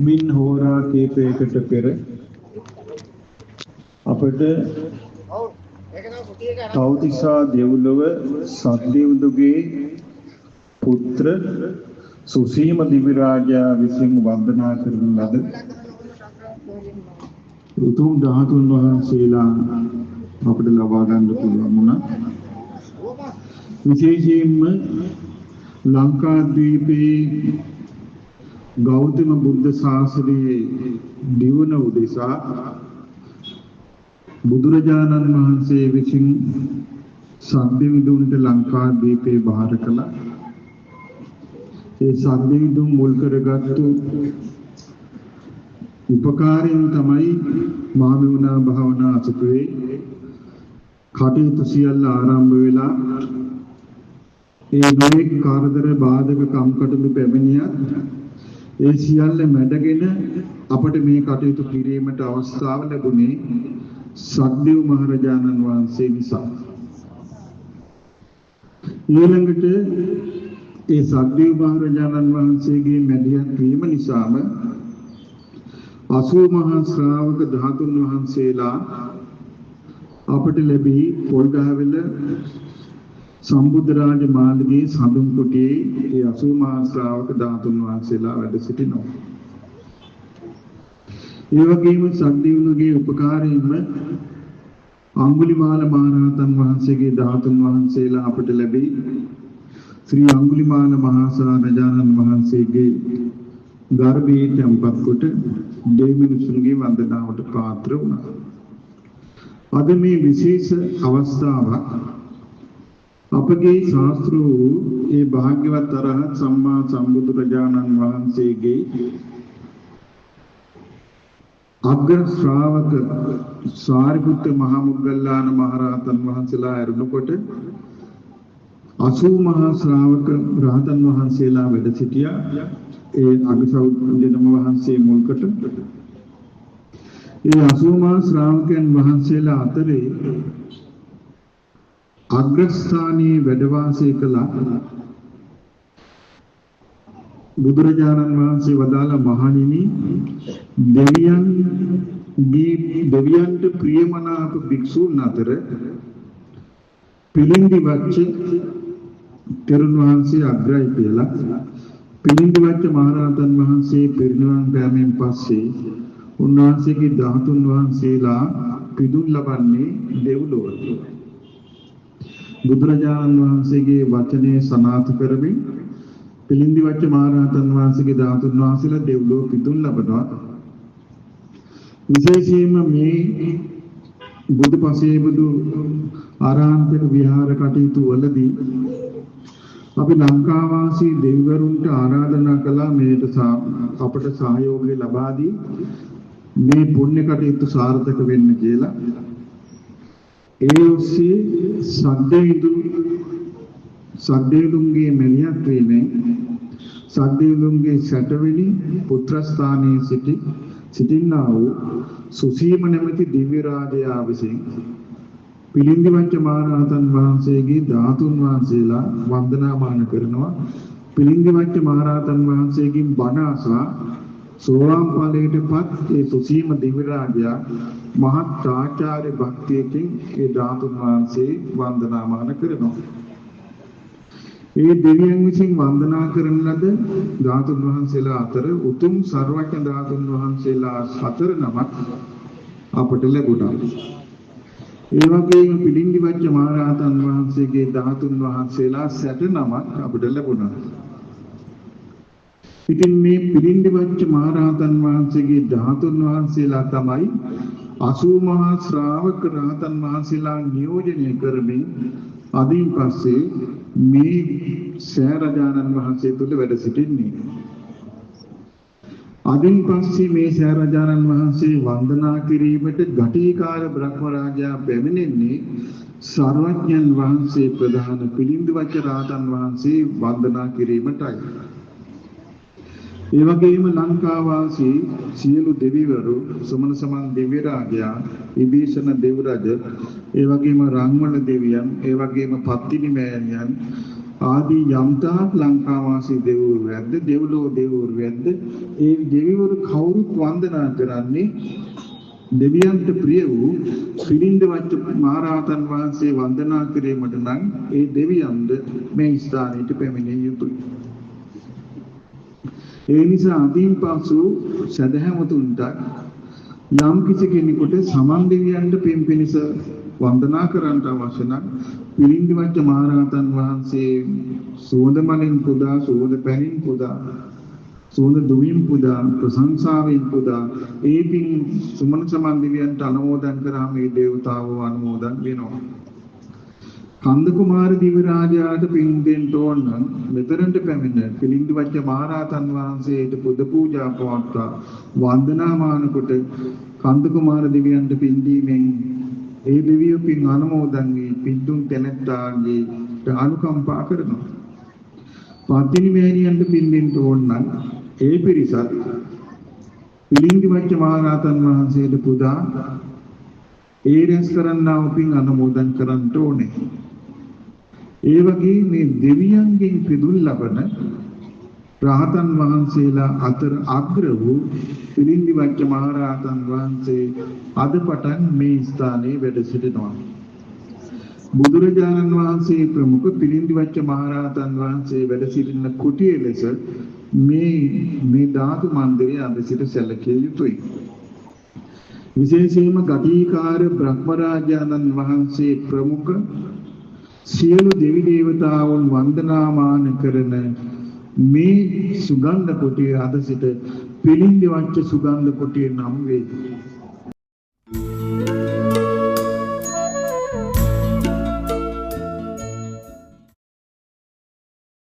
මින් හෝරා කීපයකට පෙර අපට තව්තිසා දෙව්ලොව සත්දෙව්දුගේ පුත්‍ර සුසීම දිව්‍ය රාජා විසින් වන්දනා කරන ලද උතුම් ධාතුන් වහන්සේලා අපට ලබා ගන්න පුළුවන් වුණා. විශේෂයෙන්ම ලංකාද්වීපයේ ගෞතම බුද්ධ ශාසනයේ දිවුන උදෙසා බුදුරජාණන් වහන්සේ විසින් සද්දෙවිඳුන්ට ලංකාද්වීපේ බාර කළා. ඒ සද්දෙවිඳුන් මුල් කරගත්තු උපකාරයෙන් තමයි මහමෙවුනා භාවනා අසපුවේ කටයුතු සියල්ල ආරම්භ වෙලා ඒ නොයෙක් කාර්යදර බාධක කම්කටොළු පැමිණියත් ඒ සියල්ල මැඩගෙන අපට මේ කටයුතු කිරීමට අවස්ථාව ලැබුණේ සක්දෙව් මහරජාණන් වහන්සේ නිසා. ඊළඟට ඒ සක්දෙව් මහරජාණන් වහන්සේගේ මැදිහත් වීම නිසාම 80 මහා ශ්‍රාවක ධාතුන් වහන්සේලා අපට ලැබී පොල්ගහවෙල සම්බුද්ධ රාජ මාලිගයේ සඳුන් කුටියේ ඒ 80 මහා ශ්‍රාවක ධාතුන් වහන්සේලා වැඩ සිටිනවා. ඒ වගේම සක්දෙවිඳුගේ උපකාරයෙන්ම අඟුලිමාල මහරහතන් වහන්සේගේ ධාතුන් වහන්සේලා අපට ලැබී ශ්‍රී අඟුලිමාල මහාසාරජානන් වහන්සේගේ ගර්භයේ තැන්පත් කොට දෙවිමිනිසුන්ගේ වන්දනාවට පාත්‍ර වුණා. අද මේ විශේෂ අවස්ථාවක් අපගේ ශාස්ත්‍ර වූ ඒ භාග්‍යවත් අරහත් සම්මා සම්බුදුරජාණන් වහන්සේගේ අග්‍ර ශ්‍රාවක සාරිපුත්ත මහ මොග්ගල්ලාන මහරහතන් වහන්සේලා ඇරුණකොට 80 මහා ශ්‍රාවක රහතන් වහන්සේලා වැඩ සිටියා. ඒ අගසෞදෙනම වහන්සේ මුල්කොට ඒ 80 මහා ශ්‍රාවකයන් වහන්සේලා අතරේ අග්‍රස්ථානයේ වැඩ වාසය කළ බුදුරජාණන් වහන්සේ වදාළ මහණෙනි දෙවියන්ට ප්‍රියමනාප භික්ෂූන් අතර පිළිඳි වච්ච තෙරුන් වහන්සේ අග්‍රයි කියලා. පිළිඳි වච්ච මහරහතන් වහන්සේ පිරිනිවන් පෑමෙන් පස්සේ උන්වහන්සේගේ ධාතුන් වහන්සේලා පිදුම් ලබන්නේ දෙව්ලොවට. බුදුරජාණන් වහන්සේගේ වචනේ සනාථ කරමින් පිළිඳි වච්ච මහරහතන් වහන්සේගේ ධාතුන් වහන්සේලා දෙව්ලොව පිදුම් ලබනවා. විශේෂයෙන්ම මේ බුදුපසේ බුදු ආරාන්තක විහාර කටයුතු වලදී අපි ලංකාවාසී දෙවිවරුන්ට ආරාධනා කළා මේට අපට සහයෝගය ලබා දී මේ පුණ්‍ය කටයුතු සාර්ථක වෙන්න කියලා. ඒ ඔස්සේ සද්දෙවිඳුන්ගේ මෙලියත් වීමෙන් සද්දෙවිඳුන්ගේ සැටවෙනි පුත්‍රස්ථානයේ සිටින්නා වූ සුසීම නැමැති දිව්‍ය රාජයා විසින් පිළිඳි වච්ච මහරහතන් වහන්සේගේ ධාතුන් වහන්සේලා වන්දනාමාන කරනවා. පිළිඳි වච්ච මහරහතන් වහන්සේගෙන් බණ අසා සෝවාන් ඵලයටපත් ඒ සුසීම දිව්‍ය රාජයා මහත් ආචාර්ය භක්තියකින් ඒ ධාතුන් වහන්සේ වන්දනාමාන කරනවා. ඒ දෙවියන් විසින් වන්දනා කරන ලද ධාතුන් වහන්සේලා අතර උතුම් සර්වඥ ධාතුන් වහන්සේලා 4 නමක් අපට ලැබුණා. ඒ වගේම පිළිඳි වච්ච මහරහතන් වහන්සේගේ ධාතුන් වහන්සේලා 60 නමක් අපට ලැබුණා. ඉතින් මේ පිළිඳි වච්ච මහරහතන් වහන්සේගේ ධාතුන් වහන්සේලා තමයි 80 මහා ශ්‍රාවක රහතන් වහන්සේලා නියෝජනය කරමින් අදින් පස්සේ මේ සෑරජානන් වහන්සේ තුල වැඩ සිටින්නේ. අදින් පස්සේ මේ සෑරජානන් වහන්සේ වන්දනා කිරීමට ගටිකාර බ්‍රහ්ම රාජයා පැමිණෙන්නේ සර්වඥන් වහන්සේ ප්‍රධාන පිළිඳි වච්ච රහතන් වහන්සේ වන්දනා කිරීමටයි. ඒ වගේම ලංකාවාසී සියලු දෙවිවරු සමන සමන් දිව්‍ය රාජයා විභීෂණ දෙව් රජ ඒ වගේම රන්වන දෙවියන් ඒ වගේම පත්තිනි මෑණියන් ආදී යම්තාක් ලංකාවාසී දෙවිවරු වැද්ද දෙව්ලෝ දෙවිවරු වැද්ද ඒ දෙවිවරු කවුරුත් වන්දනා කරන්නේ දෙවියන්ට ප්‍රිය වූ පිළිඳ වච්ච මහරහතන් වහන්සේ වන්දනා කිරීමට නම් ඒ දෙවියන්ද මේ ස්ථානයට පැමිණිය යුතුයි. ඒ නිසා අදින් පසු සදහැමතුන්ට යම් කිසි කෙනෙකුට සමන් දෙවියන්ට පින් පිණිස වන්දනා කරන්නට අවශ්‍ය නම් පිළිඳ වච්ච මහරහතන් වහන්සේ සෝද මලින් පුදා සෝද පැනින් පුදා සෝද දුමින් පුදා ප්‍රශංසාවෙන් පුදා ඒ පින් සුමන සමන් දෙවියන්ට අනුමෝදන් කරාම මේ දේවතාවෝ අනුමෝදන් වෙනවා. කන්ද කුමාර දිව්‍ය රාජයාට පින් දෙන්න ඕන නම් මෙතරට පැමිණ පිළිඳ වච්ච මහරහතන් වහන්සේට පුද පූජා පවත්වා වන්දනාමාන කොට කන්ද කුමාර දෙවියන්ට පින් දීමෙන් ඒ දෙවියෝ පින් අනුමෝදන් වී පින්දුන් තැනැත්තාගේ අනුකම්පා කරනවා. පත්තිනි මෑණියන්ට පින් දෙන්න ඕන නම් ඒ පිරිසත් පිළිඳ වච්ච මහරහතන් වහන්සේට පුදා ඒ රැස් කරන්නා වූ පින් අනුමෝදන් කරන්න ඕනේ. ඒ වගේ මේ දෙවියන්ගෙන් පිදුල් ලබන රහතන් වහන්සේලා අතර අග්‍ර වූ පිළිඳ වච්ච මහරහතන් වහන්සේ අද පටන් මේ ස්ථානයේ වැඩ සිටිනවා. බුදුරජාණන් වහන්සේ ප්‍රමුඛ පිළිඳ වච්ච මහරහතන් වහන්සේ වැඩ සිටින කුටිය ලෙස මේ ධාතු මන්දිරය අද සිට සැලකිය යුතුයි. විශේෂයෙන්ම ගටිකාර බ්‍රහ්මරාජානන් වහන්සේ ප්‍රමුඛ සියලු දෙවි දේවතාවුන් වන්දනාමාන කරන මේ සුගන්ධ කුටිය අද සිට පිළිඳ වච්ච සුගන්ධ කුටිය නම් වේ.